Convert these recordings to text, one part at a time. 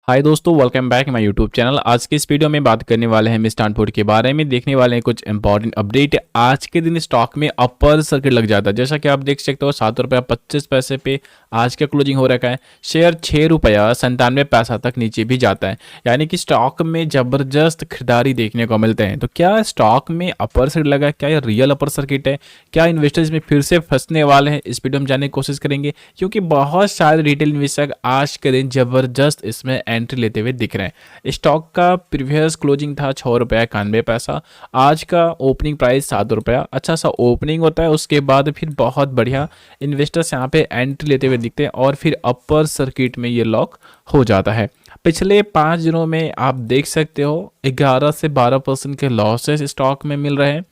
हाय दोस्तों, welcome back my YouTube channel. आज के इस वीडियो में बात करने वाले हैं मिस्टान फूड के बारे में। देखने वाले हैं कुछ इंपॉर्टेंट अपडेट। आज के दिन स्टॉक में अपर सर्किट लग जाता है। जैसा कि आप देख सकते हो, ₹7.25 पे आज का क्लोजिंग हो रखा है। शेयर ₹6.97 तक नीचे भी जाता है, यानी कि स्टॉक में जबरदस्त खरीदारी देखने को मिलते हैं। तो क्या स्टॉक में अपर सर्किट लगा है? क्या ये रियल अपर सर्किट है? क्या इन्वेस्टर्स में फिर से फंसने वाले हैं? इस वीडियो में जानने की कोशिश करेंगे, क्योंकि बहुत सारे रिटेल निवेशक आज के दिन जबरदस्त इसमें एंट्री लेते हुए दिख रहे हैं। स्टॉक का प्रीवियस क्लोजिंग था ₹6.91। आज का ओपनिंग प्राइस ₹7। अच्छा सा ओपनिंग होता है, उसके बाद फिर बहुत बढ़िया इन्वेस्टर्स यहाँ पे एंट्री लेते हुए दिखते हैं और फिर अपर सर्किट में ये लॉक हो जाता है। पिछले 5 दिनों में आप देख सकते हो 11 से 12% के लॉसेस स्टॉक में मिल रहे हैं।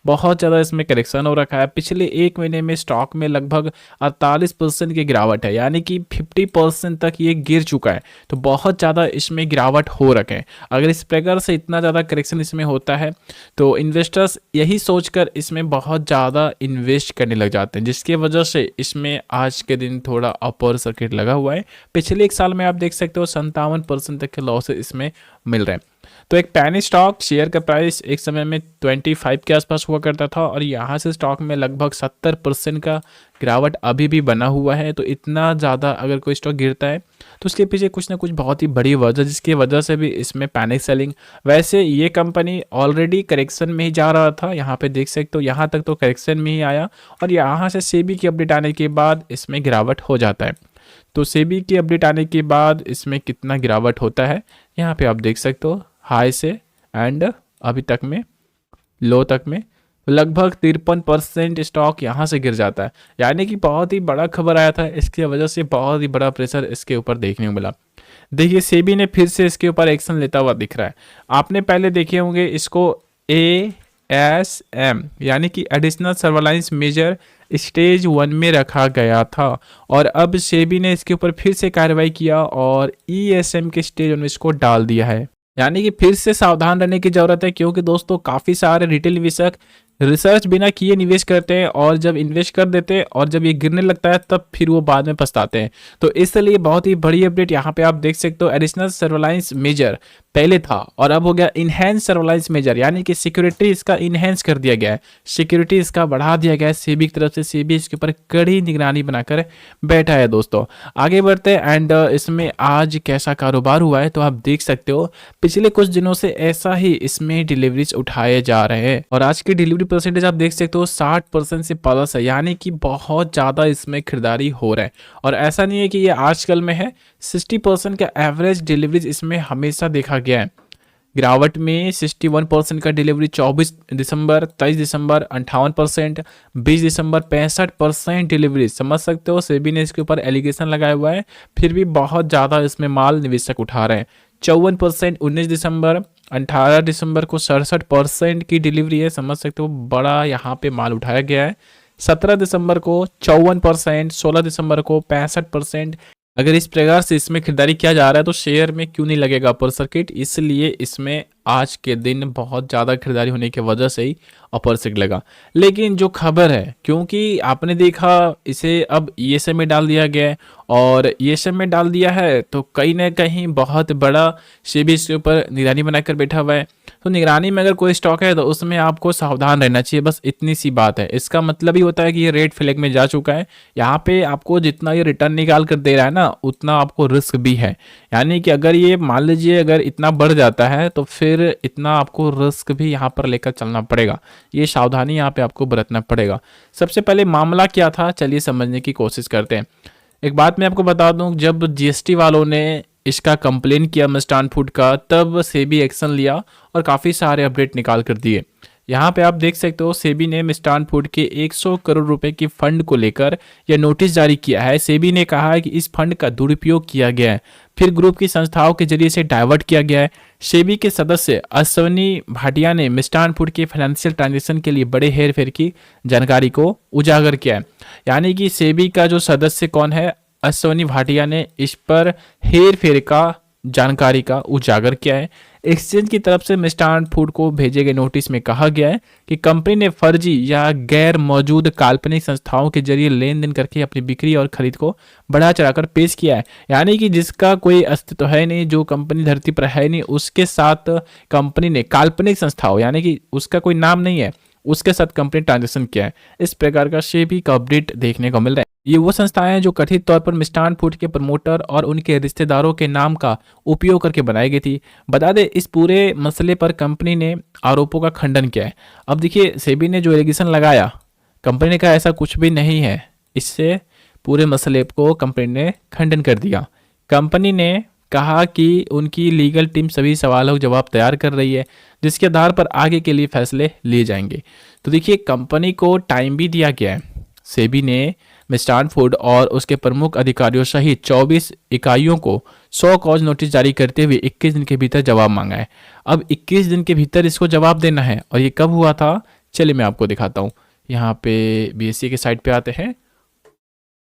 बहुत ज़्यादा इसमें करेक्शन हो रखा है। पिछले एक महीने में स्टॉक में लगभग 48% की गिरावट है, यानी कि 50% तक ये गिर चुका है। तो बहुत ज़्यादा इसमें गिरावट हो रखे है। अगर इस प्रकार से इतना ज़्यादा करेक्शन इसमें होता है तो इन्वेस्टर्स यही सोचकर इसमें बहुत ज़्यादा इन्वेस्ट करने लग जाते हैं, जिसकी वजह से इसमें आज के दिन थोड़ा अपर सर्किट लगा हुआ है। पिछले एक साल में आप देख सकते हो 57% तक के लॉसेस इसमें मिल रहे हैं। तो एक पैनी स्टॉक शेयर का प्राइस एक समय में 25 के आसपास हुआ करता था और यहाँ से स्टॉक में लगभग 70% का गिरावट अभी भी बना हुआ है। तो इतना ज़्यादा अगर कोई स्टॉक गिरता है तो उसके पीछे कुछ ना कुछ बहुत ही बड़ी वजह, जिसकी वजह से भी इसमें पैनिक सेलिंग। वैसे ये कंपनी ऑलरेडी करेक्शन में ही जा रहा था, यहाँ पे देख सकते हो यहाँ तक तो करेक्शन में ही आया और यहाँ से सेबी की अपडेट आने के बाद इसमें गिरावट हो जाता है। तो सेबी की अपडेट आने के बाद इसमें कितना गिरावट होता है यहाँ पे आप देख सकते हो, हाई से एंड अभी तक में लो तक में लगभग 53% स्टॉक यहाँ से गिर जाता है। यानी कि बहुत ही बड़ा खबर आया था, इसकी वजह से बहुत ही बड़ा प्रेशर इसके ऊपर देखने को मिला। देखिए सेबी ने फिर से इसके ऊपर एक्शन लेता हुआ दिख रहा है। आपने पहले देखे होंगे इसको ASM यानी कि एडिशनल सर्वेलांस मेजर स्टेज 1 में रखा गया था और अब सेबी ने इसके ऊपर फिर से कार्रवाई किया और ESM के स्टेज 1 में इसको डाल दिया है। यानी कि फिर से सावधान रहने की जरूरत है, क्योंकि दोस्तों काफ़ी सारे रिटेल निवेशक रिसर्च बिना किए निवेश करते हैं और जब इन्वेस्ट कर देते हैं और जब ये गिरने लगता है तब फिर वो बाद में पछताते हैं। तो इसलिए बहुत ही बड़ी अपडेट यहाँ पे आप देख सकते हो। एडिशनल सर्वेलांस मेजर पहले था और अब हो गया इनहेंस सर्वेलांस मेजर, यानी कि सिक्योरिटी इसका इनहेंस कर दिया गया है, सिक्योरिटी इसका बढ़ा दिया गया है सेबी की तरफ से। सेबी इसके ऊपर कड़ी निगरानी बनाकर बैठा है। दोस्तों आगे बढ़ते हैं एंड इसमें आज कैसा कारोबार हुआ है तो आप देख सकते हो। पिछले कुछ दिनों से ऐसा ही इसमें डिलीवरीज उठाए जा रहे हैं और आज की डिलीवरी परसेंटेज आप देख सकते हो 60% से प्लस है, यानी कि बहुत ज़्यादा इसमें खरीदारी हो रहा है। और ऐसा नहीं है कि ये आजकल में है, 60% का एवरेज डिलीवरीज इसमें हमेशा देखा गया है। गिरावट में 61% का डिलीवरी 24 दिसंबर, 23 दिसंबर 58%, 20 दिसंबर 65% डिलीवरी। समझ सकते हो सेबी ने इसके ऊपर एलिगेशन लगाया हुआ है, फिर भी बहुत ज़्यादा इसमें माल निवेशक उठा रहे हैं। 54% 19 दिसंबर, 18 दिसंबर को 67% की डिलीवरी है। समझ सकते हो बड़ा यहाँ पे माल उठाया गया है। 17 दिसंबर को 54%, 16 दिसंबर को 65%। अगर इस प्रकार से इसमें खरीदारी किया जा रहा है तो शेयर में क्यों नहीं लगेगा अपर सर्किट? इसलिए इसमें आज के दिन बहुत ज़्यादा खरीदारी होने की वजह से ही अपर सर्किट लगा। लेकिन जो खबर है, क्योंकि आपने देखा इसे अब ESM में डाल दिया गया है और ESM में डाल दिया है तो कहीं ना कहीं बहुत बड़ा सेबी इसके ऊपर निगरानी बनाकर बैठा हुआ है। तो निगरानी में अगर कोई स्टॉक है तो उसमें आपको सावधान रहना चाहिए, बस इतनी सी बात है। इसका मतलब ही होता है कि ये रेड फ्लैग में जा चुका है। यहाँ पे आपको जितना ये रिटर्न निकाल कर दे रहा है ना, उतना आपको रिस्क भी है। यानी कि अगर ये मान लीजिए अगर इतना बढ़ जाता है तो फिर इतना आपको रिस्क भी यहाँ पर लेकर चलना पड़ेगा। ये सावधानी यहाँ पे आपको बरतना पड़ेगा। सबसे पहले मामला क्या था, चलिए समझने की कोशिश करते हैं। एक बात मैं आपको बता दूं, जब GST वालों ने इसका कंप्लेन किया मिस्टान फूड का, तब सेबी एक्शन लिया और काफ़ी सारे अपडेट निकाल कर दिए। यहाँ पे आप देख सकते हो सेबी ने मिस्टान फूड के 100 करोड़ रुपए की फंड को लेकर यह नोटिस जारी किया है। सेबी ने कहा है कि इस फंड का दुरुपयोग किया गया है, फिर ग्रुप की संस्थाओं के जरिए से डाइवर्ट किया गया है। सेबी के सदस्य अश्वनी भाटिया ने मिस्टान फूड के फाइनेंशियल ट्रांजैक्शन के लिए बड़े हेरफेर की जानकारी को उजागर किया है। यानी कि सेबी का जो सदस्य कौन है, अश्वनी भाटिया ने इस पर हेर फेर का जानकारी का उजागर किया है। एक्सचेंज की तरफ से मिष्टान फूड को भेजे गए नोटिस में कहा गया है कि कंपनी ने फर्जी या गैर मौजूद काल्पनिक संस्थाओं के जरिए लेन देन करके अपनी बिक्री और खरीद को बढ़ा चढ़ाकर पेश किया है। यानी कि जिसका कोई अस्तित्व है नहीं, जो कंपनी धरती पर है नहीं, उसके साथ कंपनी ने काल्पनिक संस्थाओं, यानी कि उसका कोई नाम नहीं है, उसके साथ कंपनी ट्रांजेक्शन किया है। इस प्रकार का सेबी का अपडेट देखने को मिल रहा है। ये वो संस्थाएं हैं जो कथित तौर पर मिष्टान फूड के प्रमोटर और उनके रिश्तेदारों के नाम का उपयोग करके बनाई गई थी। बता दें, इस पूरे मसले पर कंपनी ने आरोपों का खंडन किया है। अब देखिए, सेबी ने जो एलिगेशन लगाया, कंपनी ने कहा ऐसा कुछ भी नहीं है। इससे पूरे मसले को कंपनी ने खंडन कर दिया। कंपनी ने कहा कि उनकी लीगल टीम सभी सवालों का जवाब तैयार कर रही है, जिसके आधार पर आगे के लिए फैसले लिए जाएंगे। तो देखिए, कंपनी को टाइम भी दिया गया है। सेबी ने मिष्टान फूड और उसके प्रमुख अधिकारियों सहित 24 इकाइयों को 100 कॉज नोटिस जारी करते हुए 21 दिन के भीतर जवाब मांगा है। अब 21 दिन के भीतर इसको जवाब देना है। और ये कब हुआ था, चलिए मैं आपको दिखाता हूँ। यहाँ पे बीएसई के साइट पे आते हैं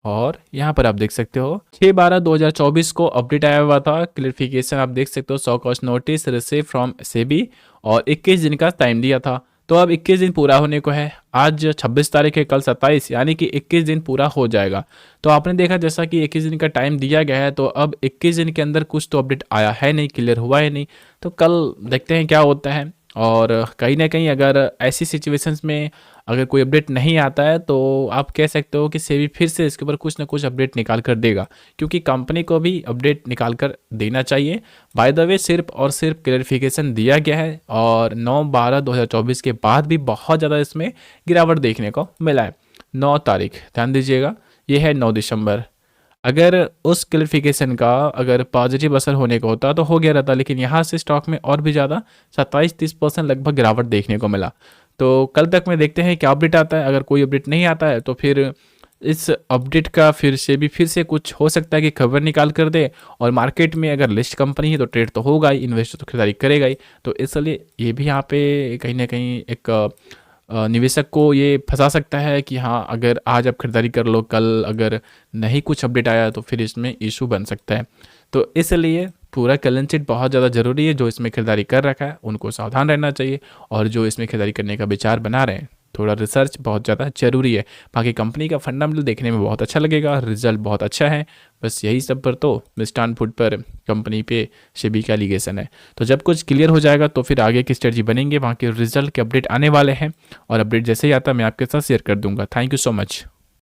और यहाँ पर आप देख सकते हो 6/12/2024 को अपडेट आया हुआ था। क्लियरिफिकेशन आप देख सकते हो, 100 cause notice receive from SEBI, और 21 दिन का टाइम दिया था। तो अब 21 दिन पूरा होने को है। आज 26 तारीख है, कल 27, यानी कि 21 दिन पूरा हो जाएगा। तो आपने देखा जैसा कि 21 दिन का टाइम दिया गया है, तो अब 21 दिन के अंदर कुछ तो अपडेट आया है नहीं, क्लियर हुआ है नहीं। तो कल देखते हैं क्या होता है। और कहीं ना कहीं अगर ऐसी सिचुएशंस में अगर कोई अपडेट नहीं आता है, तो आप कह सकते हो कि सेबी फिर से इसके ऊपर कुछ ना कुछ अपडेट निकाल कर देगा, क्योंकि कंपनी को भी अपडेट निकाल कर देना चाहिए। बाय द वे, सिर्फ और सिर्फ क्लैरिफिकेशन दिया गया है और 9/12/2024 के बाद भी बहुत ज़्यादा इसमें गिरावट देखने को मिला है। 9 तारीख, ध्यान दीजिएगा, ये है 9 दिसंबर। अगर उस क्लैरिफिकेशन का अगर पॉजिटिव असर होने का होता तो हो गया रहता, लेकिन यहाँ से स्टॉक में और भी ज़्यादा 27-30% लगभग गिरावट देखने को मिला। तो कल तक में देखते हैं क्या अपडेट आता है। अगर कोई अपडेट नहीं आता है तो फिर इस अपडेट का फिर से भी फिर से कुछ हो सकता है कि खबर निकाल कर दे, और मार्केट में अगर लिस्ट कंपनी है तो ट्रेड तो होगा ही, इन्वेस्टर तो खरीदारी करेगा ही। तो इसलिए ये भी यहाँ पे कहीं ना कहीं एक निवेशक को ये फंसा सकता है कि हाँ, अगर आज आप खरीदारी कर लो, कल अगर नहीं कुछ अपडेट आया तो फिर इसमें इशू बन सकता है। तो इसलिए पूरा बैलेंस शीट बहुत ज़्यादा ज़रूरी है। जो इसमें खरीदारी कर रखा है उनको सावधान रहना चाहिए, और जो इसमें खरीदारी करने का विचार बना रहे हैं, थोड़ा रिसर्च बहुत ज़्यादा जरूरी है। बाकी कंपनी का फंडामेंटल देखने में बहुत अच्छा लगेगा, रिजल्ट बहुत अच्छा है। बस यही सब पर तो मिष्टान फूड पर कंपनी पे सेबी का एलिगेशन है। तो जब कुछ क्लियर हो जाएगा तो फिर आगे की स्ट्रेटजी बनेंगे, वहाँ के रिजल्ट के अपडेट आने वाले हैं, और अपडेट जैसे ही आता मैं आपके साथ शेयर कर दूंगा। Thank you so much.